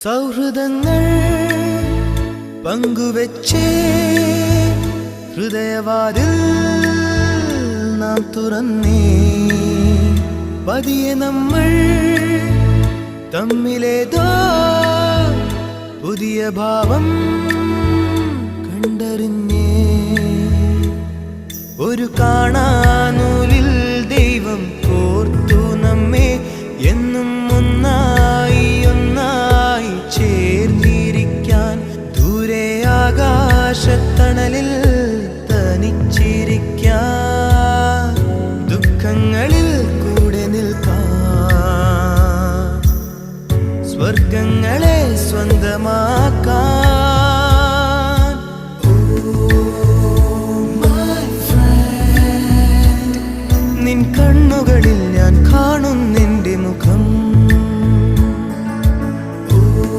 സൗഹൃദങ്ങൾ പങ്കുവെച്ചേ ഹൃദയവാതിൽ നാം തുറന്നേ പതിയെ നമ്മൾ തമ്മിലേതോ പുതിയ ഭാവം കണ്ടറിഞ്ഞേ ഒരു കാണാനൂലിൽ ദൈവം കോർത്തു നമ്മെ എന്നും ഒന്നായി ഒന്നായി ചേർന്നിരിക്കാൻ ദൂരെ ആകാശത്തണലിൽ തനിച്ചിരിക്കാൻ ദുഃഖങ്ങളിൽ കൂടെ നിൽക്കാൻ സ്വർഗങ്ങളെ സ്വന്തമാക്കാൻ നിൻ കണ്ണുകളിൽ ഞാൻ കാണുന്നു